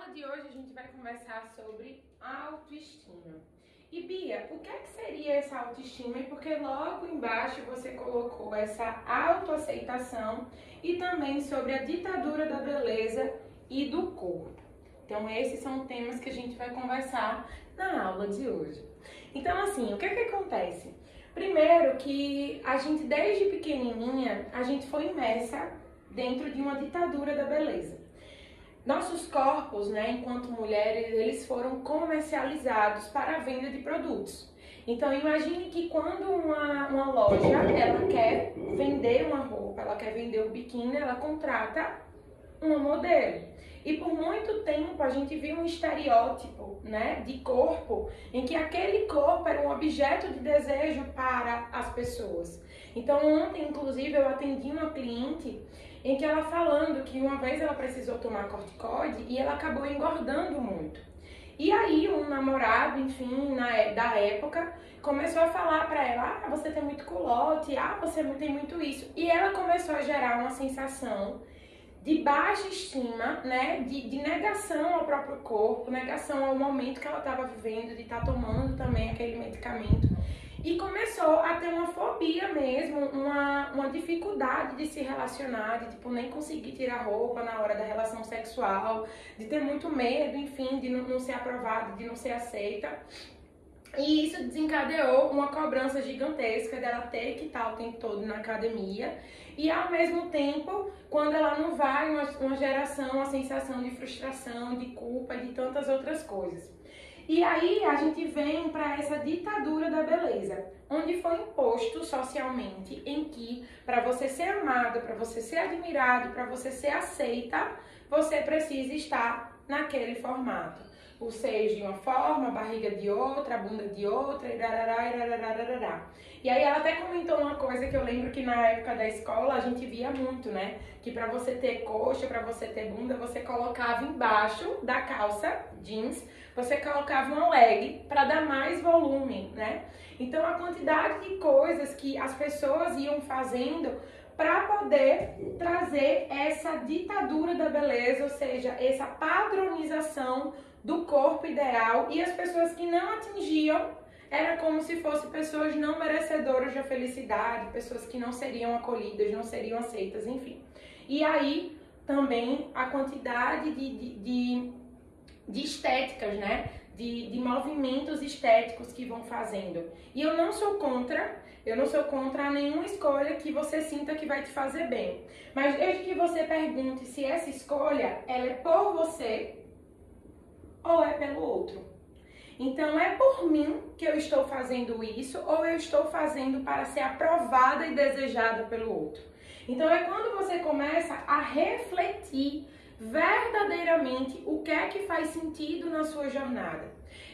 aula de hoje a gente vai conversar sobre autoestima. E Bia, o que é que seria essa autoestima? Porque logo embaixo você colocou essa autoaceitação e também sobre a ditadura da beleza e do corpo. Então esses são temas que a gente vai conversar na aula de hoje. Então assim, o que é que acontece? Primeiro que a gente desde pequenininha, a gente foi imersa dentro de uma ditadura da beleza. Nossos corpos, enquanto mulheres, eles foram comercializados para a venda de produtos. Então, imagine que quando uma loja, ela quer vender uma roupa, ela quer vender um biquíni, ela contrata uma modelo. E por muito tempo a gente viu um estereótipo, de corpo, em que aquele corpo era um objeto de desejo para as pessoas. Então, ontem, inclusive, eu atendi uma cliente em que ela falando que uma vez ela precisou tomar corticoide e ela acabou engordando muito. E aí um namorado, enfim, da época, começou a falar pra ela, você tem muito culote, você tem muito isso. E ela começou a gerar uma sensação de baixa estima, de negação ao próprio corpo, negação ao momento que ela estava vivendo, de estar tomando também aquele medicamento. E começou a ter uma fobia mesmo, uma dificuldade de se relacionar, de nem conseguir tirar roupa na hora da relação sexual, de ter muito medo, enfim, de não ser aprovada, de não ser aceita. E isso desencadeou uma cobrança gigantesca dela ter que estar o tempo todo na academia. E ao mesmo tempo, quando ela não vai, uma geração, uma sensação de frustração, de culpa e de tantas outras coisas. E aí a gente vem para essa ditadura da beleza, onde foi imposto socialmente em que para você ser amado, para você ser admirado, para você ser aceita, você precisa estar naquele formato. O seio de uma forma, a barriga de outra, a bunda de outra, e aí ela até comentou uma coisa que eu lembro que na época da escola a gente via muito, que para você ter coxa, para você ter bunda, você colocava embaixo da calça jeans, você colocava uma leg para dar mais volume, Então a quantidade de coisas que as pessoas iam fazendo para poder trazer essa ditadura da beleza, ou seja, essa padronização do corpo ideal, e as pessoas que não atingiam era como se fossem pessoas não merecedoras da felicidade, pessoas que não seriam acolhidas, não seriam aceitas, enfim. E aí também a quantidade de estéticas, de movimentos estéticos que vão fazendo. E eu não sou contra nenhuma escolha que você sinta que vai te fazer bem. Mas desde que você pergunte se essa escolha ela é por você ou é pelo outro. Então é por mim que eu estou fazendo isso ou eu estou fazendo para ser aprovada e desejada pelo outro. Então é quando você começa a refletir verdadeiramente o que é que faz sentido na sua jornada.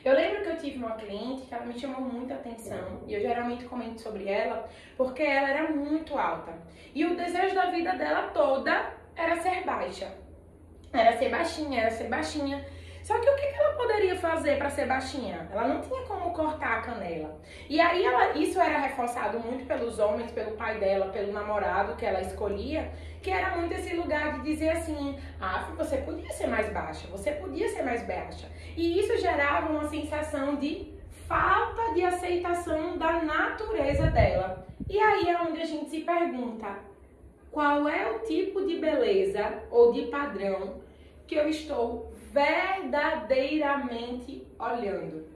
Eu lembro que eu tive uma cliente que ela me chamou muita atenção e eu geralmente comento sobre ela porque ela era muito alta e o desejo da vida dela toda era ser baixa, era ser baixinha. Só que o que ela poderia fazer para ser baixinha? Ela não tinha como cortar a canela. E aí isso era reforçado muito pelos homens, pelo pai dela, pelo namorado que ela escolhia, que era muito esse lugar de dizer assim, você podia ser mais baixa, você podia ser mais baixa. E isso gerava uma sensação de falta de aceitação da natureza dela. E aí é onde a gente se pergunta, qual é o tipo de beleza ou de padrão que eu estou verdadeiramente olhando,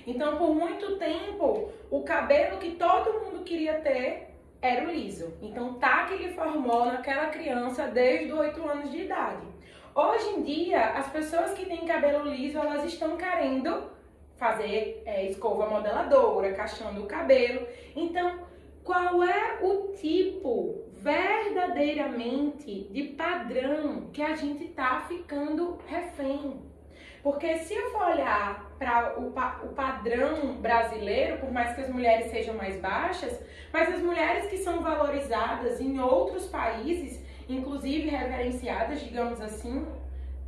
Então, por muito tempo, o cabelo que todo mundo queria ter era o liso. Então, tá que ele formou naquela criança desde os 8 anos de idade. Hoje em dia, as pessoas que têm cabelo liso, elas estão querendo fazer escova modeladora, cacheando o cabelo. Então, qual é o tipo verdadeiramente de padrão que a gente tá ficando refém? Porque se eu for olhar para o padrão brasileiro, por mais que as mulheres sejam mais baixas, mas as mulheres que são valorizadas em outros países, inclusive reverenciadas, digamos assim,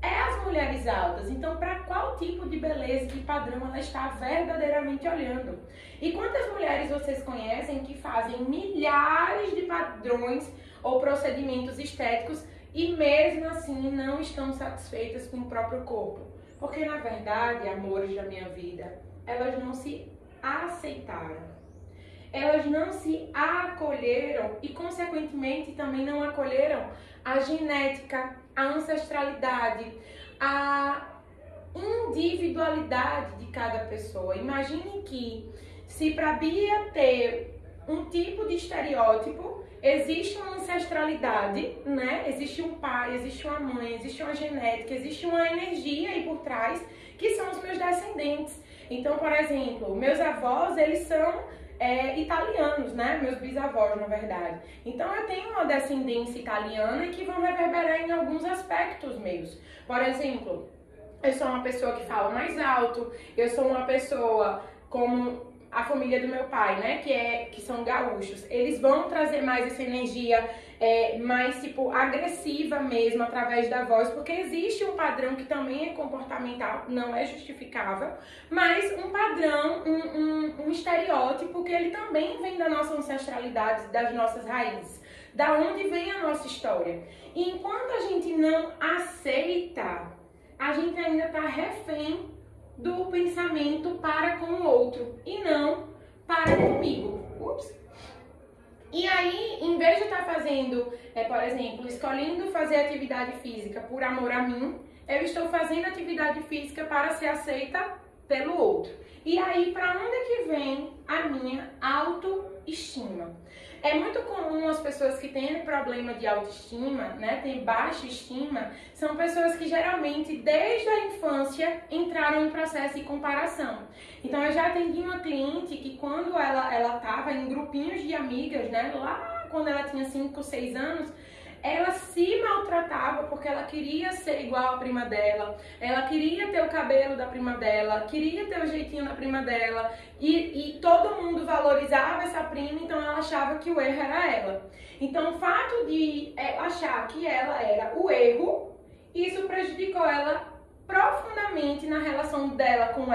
é as mulheres altas. Então, para qual tipo de beleza, de padrão ela está verdadeiramente olhando? E quantas mulheres vocês conhecem que fazem milhares de padrões ou procedimentos estéticos e mesmo assim não estão satisfeitas com o próprio corpo. Porque na verdade, amores da minha vida, elas não se aceitaram. Elas não se acolheram e, consequentemente, também não acolheram a genética, a ancestralidade, a individualidade de cada pessoa. Imagine que se para Bia ter um tipo de estereótipo, existe uma ancestralidade, né? Existe um pai, existe uma mãe, existe uma genética, existe uma energia aí por trás, que são os meus descendentes. Então, por exemplo, meus avós, eles são italianos, né? Meus bisavós, na verdade. Então, eu tenho uma descendência italiana e que vão reverberar em alguns aspectos meus. Por exemplo, eu sou uma pessoa que fala mais alto, eu sou uma pessoa como a família do meu pai, né, que são gaúchos, eles vão trazer mais essa energia mais, tipo, agressiva mesmo, através da voz, porque existe um padrão que também é comportamental, não é justificável, mas um padrão, um estereótipo que ele também vem da nossa ancestralidade, das nossas raízes, da onde vem a nossa história. E enquanto a gente não aceita, a gente ainda está refém do pensamento para com o outro e não para comigo. Ups. E aí, em vez de estar fazendo, por exemplo, escolhendo fazer atividade física por amor a mim, eu estou fazendo atividade física para ser aceita pelo outro. E aí, para onde é que vem a minha autoestima? É muito comum as pessoas que têm problema de autoestima, né, têm baixa estima, são pessoas que geralmente desde a infância entraram em processo de comparação. Então eu já atendi uma cliente que quando ela estava em grupinhos de amigas, né, lá quando ela tinha 5, 6 anos, ela se maltratava porque ela queria ser igual à prima dela, ela queria ter o cabelo da prima dela, queria ter o jeitinho da prima dela, e todo mundo valorizava essa prima, então ela achava que o erro era ela. Então o fato de achar que ela era o erro, isso prejudicou ela profundamente na relação dela, com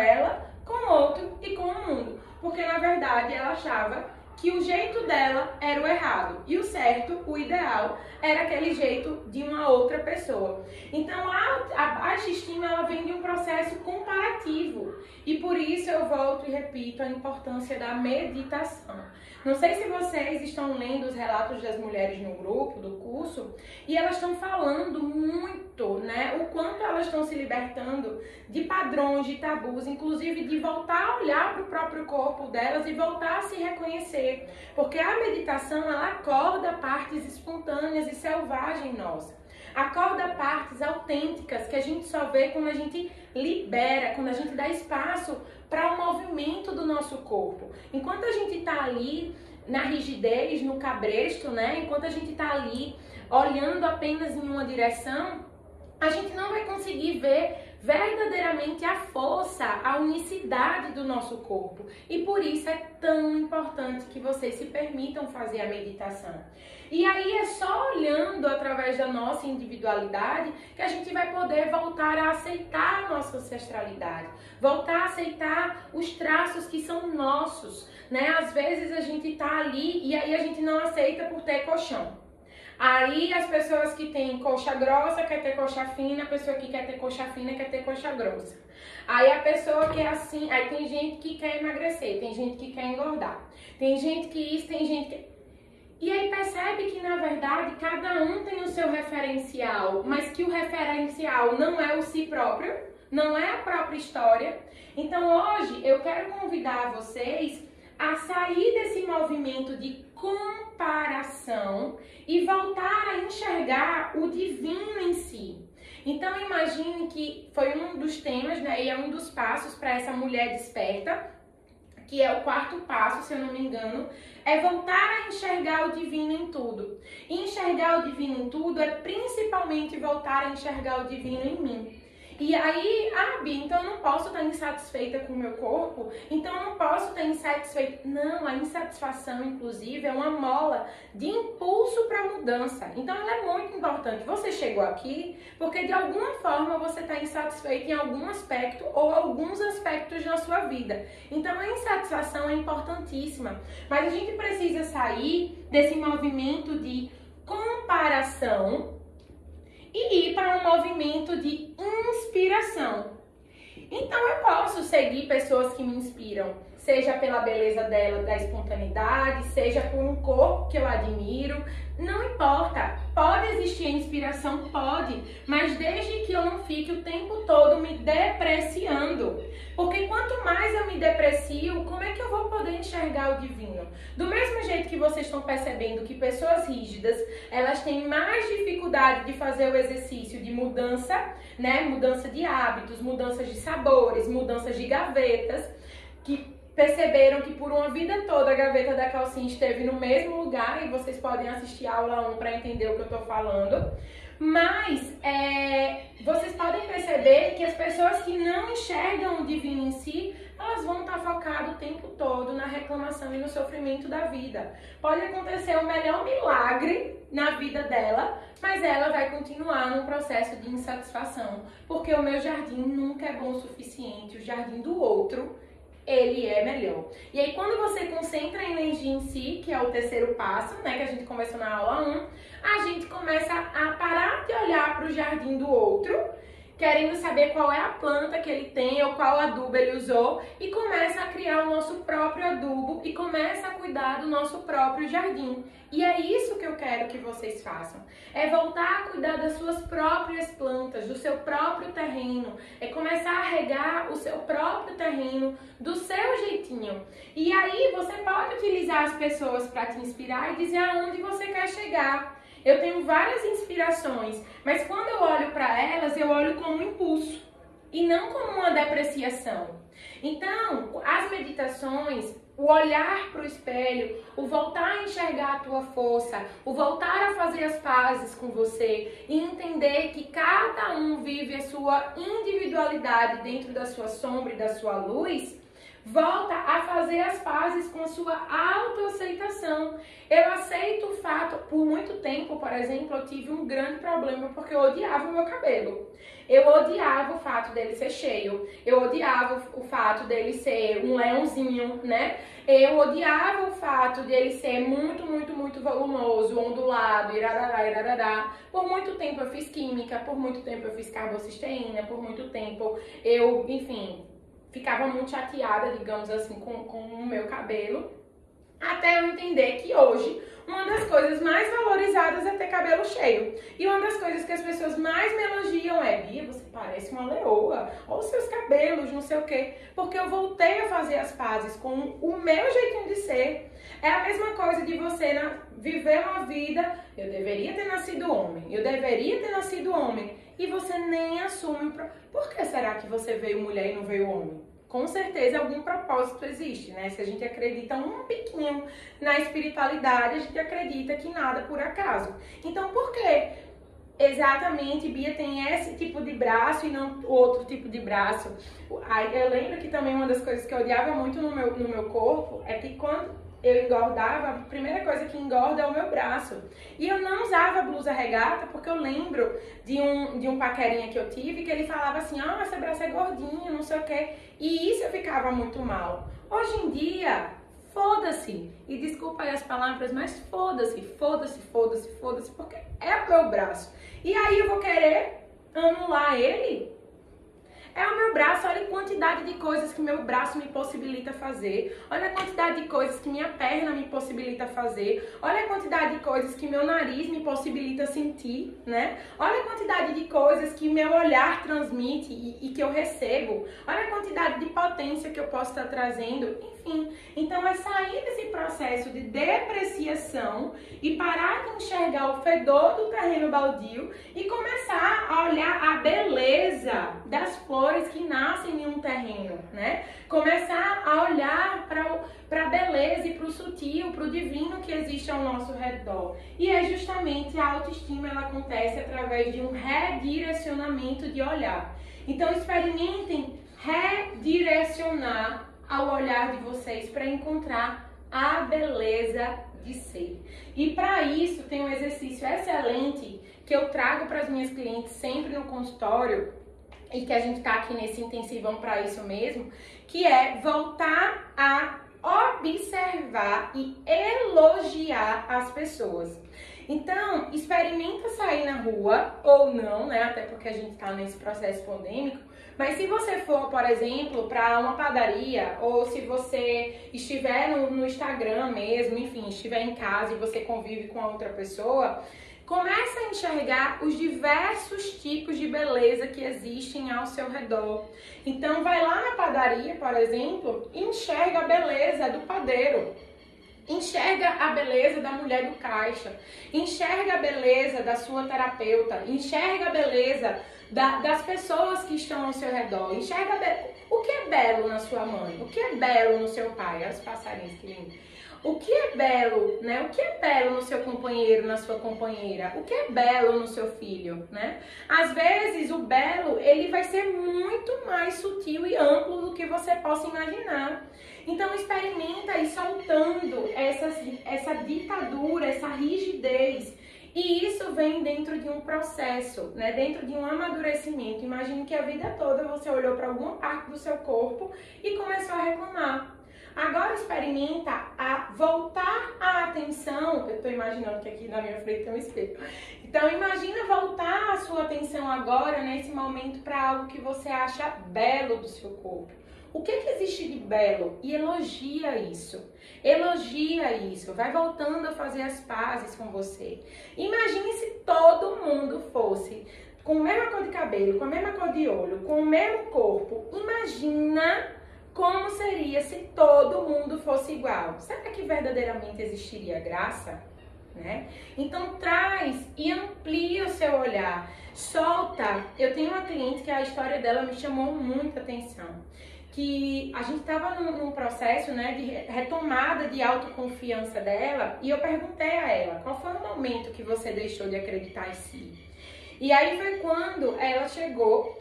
o outro e com o mundo, porque na verdade ela achava que o jeito dela era o errado e o certo, o ideal, era aquele jeito de uma outra pessoa. Então a baixa estima, ela vem de um processo comparativo e por isso eu volto e repito a importância da meditação. Não sei se vocês estão lendo os relatos das mulheres no grupo do curso e elas estão falando muito, né, o quanto elas estão se libertando de padrões, de tabus, inclusive de voltar a olhar para o próprio corpo delas e voltar a se reconhecer, porque a meditação, ela acorda partes espontâneas e selvagens nossas, acorda partes autênticas que a gente só vê quando a gente libera, quando a gente dá espaço para o movimento do nosso corpo. Enquanto a gente está ali na rigidez, no cabresto, né? Enquanto a gente está ali olhando apenas em uma direção, a gente não vai conseguir ver verdadeiramente a força, a unicidade do nosso corpo. E por isso é tão importante que vocês se permitam fazer a meditação. E aí é só olhando através da nossa individualidade que a gente vai poder voltar a aceitar a nossa ancestralidade, voltar a aceitar os traços que são nossos, né? Às vezes a gente tá ali e aí a gente não aceita por ter colchão. Aí as pessoas que têm coxa grossa quer ter coxa fina, a pessoa que quer ter coxa fina quer ter coxa grossa. Aí a pessoa que é assim, aí tem gente que quer emagrecer, tem gente que quer engordar, tem gente que isso, tem gente que... E aí percebe que na verdade cada um tem o seu referencial, mas que o referencial não é o si próprio, não é a própria história. Então hoje eu quero convidar vocês a sair desse movimento de comparação e voltar a enxergar o divino em si. Então imagine que foi um dos temas, né, e é um dos passos para essa mulher desperta, que é o 4º passo, se eu não me engano, é voltar a enxergar o divino em tudo. E enxergar o divino em tudo é principalmente voltar a enxergar o divino em mim. E aí, Bia, então eu não posso estar insatisfeita com o meu corpo, então eu não posso estar insatisfeita. Não, a insatisfação, inclusive, é uma mola de impulso para mudança. Então ela é muito importante. Você chegou aqui porque de alguma forma você está insatisfeito em algum aspecto ou alguns aspectos da sua vida. Então a insatisfação é importantíssima. Mas a gente precisa sair desse movimento de comparação e ir para um movimento de inspiração. Então eu posso seguir pessoas que me inspiram, seja pela beleza dela, da espontaneidade, seja por um corpo que eu admiro, não importa. Pode existir a inspiração? Pode, mas desde que eu não fique o tempo todo me depreciando. Porque quanto mais eu me deprecio, como é que eu vou poder enxergar o divino? Do mesmo jeito que vocês estão percebendo que pessoas rígidas, elas têm mais dificuldade de fazer o exercício de mudança, né? Mudança de hábitos, mudanças de sabores, mudanças de gavetas, que perceberam que por uma vida toda a gaveta da calcinha esteve no mesmo lugar, e vocês podem assistir a aula 1 para entender o que eu estou falando. Mas vocês podem perceber que as pessoas que não enxergam o divino em si, elas vão estar focadas o tempo todo na reclamação e no sofrimento da vida. Pode acontecer o melhor milagre na vida dela, mas ela vai continuar num processo de insatisfação, porque o meu jardim nunca é bom o suficiente, o jardim do outro, ele é melhor. E aí, quando você concentra a energia em si, que é o terceiro passo, né, que a gente conversou na aula 1, a gente começa a parar de olhar para o jardim do outro, querendo saber qual é a planta que ele tem ou qual adubo ele usou, e começa a criar o nosso próprio adubo e começa a cuidar do nosso próprio jardim. E é isso que eu quero que vocês façam. É voltar a cuidar das suas próprias plantas, do seu próprio terreno. É começar a regar o seu próprio terreno do seu jeitinho. E aí você pode utilizar as pessoas para te inspirar e dizer aonde você quer chegar. Eu tenho várias inspirações, mas quando eu olho para elas, eu olho como um impulso e não como uma depreciação. Então, as meditações, o olhar para o espelho, o voltar a enxergar a tua força, o voltar a fazer as pazes com você e entender que cada um vive a sua individualidade dentro da sua sombra e da sua luz, volta a fazer as pazes com a sua autoaceitação. Eu aceito o fato, por muito tempo, por exemplo, eu tive um grande problema porque eu odiava o meu cabelo. Eu odiava o fato dele ser cheio, eu odiava o fato dele ser um leãozinho, né? Eu odiava o fato dele ser muito, muito, muito volumoso, ondulado, irarará, irarará. Por muito tempo eu fiz química, por muito tempo eu fiz carbocisteína, por muito tempo eu, enfim, ficava muito chateada, digamos assim, com o meu cabelo, até eu entender que hoje uma das coisas mais valorizadas é ter cabelo cheio. E uma das coisas que as pessoas mais me elogiam é: Bia, você parece uma leoa, olha os seus cabelos, não sei o quê. Porque eu voltei a fazer as pazes com o meu jeitinho de ser. É a mesma coisa de você viver uma vida, eu deveria ter nascido homem, eu deveria ter nascido homem, e você nem assume. Por que será que você veio mulher e não veio homem? Com certeza algum propósito existe, né? Se a gente acredita um pouquinho na espiritualidade, a gente acredita que nada por acaso. Então, por que exatamente Bia tem esse tipo de braço e não outro tipo de braço? Eu lembro que também uma das coisas que eu odiava muito no meu corpo é que quando eu engordava, a primeira coisa que engorda é o meu braço. E eu não usava blusa regata porque eu lembro de um paquerinha que eu tive que ele falava assim: ah, seu braço é gordinho, não sei o quê. E isso eu ficava muito mal. Hoje em dia, foda-se. E desculpa aí as palavras, mas foda-se, foda-se, foda-se, foda-se, porque é o meu braço. E aí eu vou querer anular ele? É o meu braço, olha a quantidade de coisas que meu braço me possibilita fazer. Olha a quantidade de coisas que minha perna me possibilita fazer. Olha a quantidade de coisas que meu nariz me possibilita sentir, né? Olha a quantidade de coisas que meu olhar transmite e que eu recebo. Olha a quantidade de potência que eu posso estar trazendo. Enfim, então é sair desse processo de depreciação e parar de enxergar o fedor do terreno baldio e começar a olhar a beleza das flores que nascem em um terreno, né? Começar a olhar para a beleza e para o sutil, para o divino que existe ao nosso redor. E é justamente a autoestima, ela acontece através de um redirecionamento de olhar. Então experimentem redirecionar ao olhar de vocês para encontrar a beleza de ser. E para isso tem um exercício excelente que eu trago para as minhas clientes sempre no consultório, e que a gente tá aqui nesse intensivão para isso mesmo, que é voltar a observar e elogiar as pessoas. Então, experimenta sair na rua, ou não, né? Até porque a gente tá nesse processo pandêmico. Mas se você for, por exemplo, para uma padaria, ou se você estiver no Instagram mesmo, enfim, estiver em casa e você convive com a outra pessoa, começa a enxergar os diversos tipos de beleza que existem ao seu redor. Então, vai lá na padaria, por exemplo, e enxerga a beleza do padeiro. Enxerga a beleza da mulher do caixa, enxerga a beleza da sua terapeuta, enxerga a beleza das pessoas que estão ao seu redor, enxerga o que é belo na sua mãe, o que é belo no seu pai, olha os passarinhos que lindo. O que é belo, né? O que é belo no seu companheiro, na sua companheira? O que é belo no seu filho, né? Às vezes o belo, ele vai ser muito mais sutil e amplo do que você possa imaginar. Então experimenta ir soltando essa ditadura, essa rigidez. E isso vem dentro de um processo, né? Dentro de um amadurecimento. Imagine que a vida toda você olhou para alguma parte do seu corpo e começou a reclamar. Agora experimenta a voltar a atenção. Eu estou imaginando que aqui na minha frente tem um espelho. Então imagina voltar a sua atenção agora, nesse momento, para algo que você acha belo do seu corpo. O que existe de belo? E elogia isso. Elogia isso. Vai voltando a fazer as pazes com você. Imagine se todo mundo fosse com a mesma cor de cabelo, com a mesma cor de olho, com o mesmo corpo. Imagina como seria se todo mundo fosse igual. Será que verdadeiramente existiria graça? Né? Então traz e amplia o seu olhar. Solta. Eu tenho uma cliente que a história dela me chamou muita atenção. Que a gente estava num processo, né, de retomada de autoconfiança dela, e eu perguntei a ela, qual foi o momento que você deixou de acreditar em si? E aí foi quando ela chegou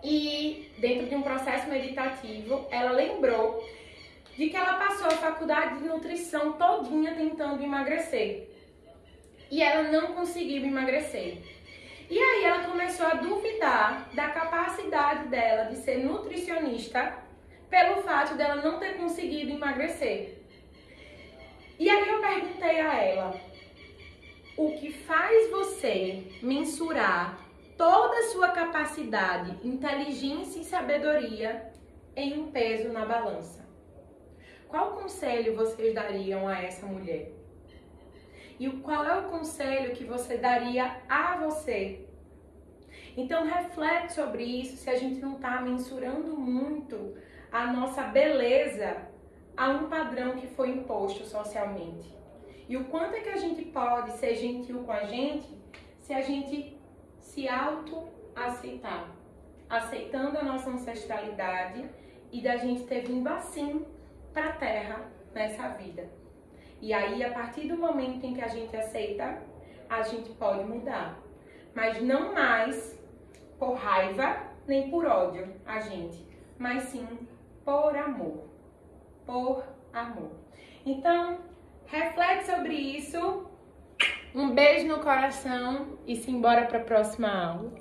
e, dentro de um processo meditativo, ela lembrou de que ela passou a faculdade de nutrição todinha tentando emagrecer. E ela não conseguiu emagrecer. E aí ela começou a duvidar da capacidade dela de ser nutricionista pelo fato dela não ter conseguido emagrecer. E aí eu perguntei a ela, o que faz você mensurar toda a sua capacidade, inteligência e sabedoria em um peso na balança? Qual conselho vocês dariam a essa mulher? E qual é o conselho que você daria a você? Então reflete sobre isso, se a gente não está mensurando muito a nossa beleza a um padrão que foi imposto socialmente. E o quanto é que a gente pode ser gentil com a gente se a gente se auto-aceitar. Aceitando a nossa ancestralidade e da gente ter vindo assim para a Terra nessa vida. E aí, a partir do momento em que a gente aceita, a gente pode mudar. Mas não mais por raiva, nem por ódio, a gente. Mas sim por amor. Por amor. Então, reflete sobre isso. Um beijo no coração e simbora para a próxima aula.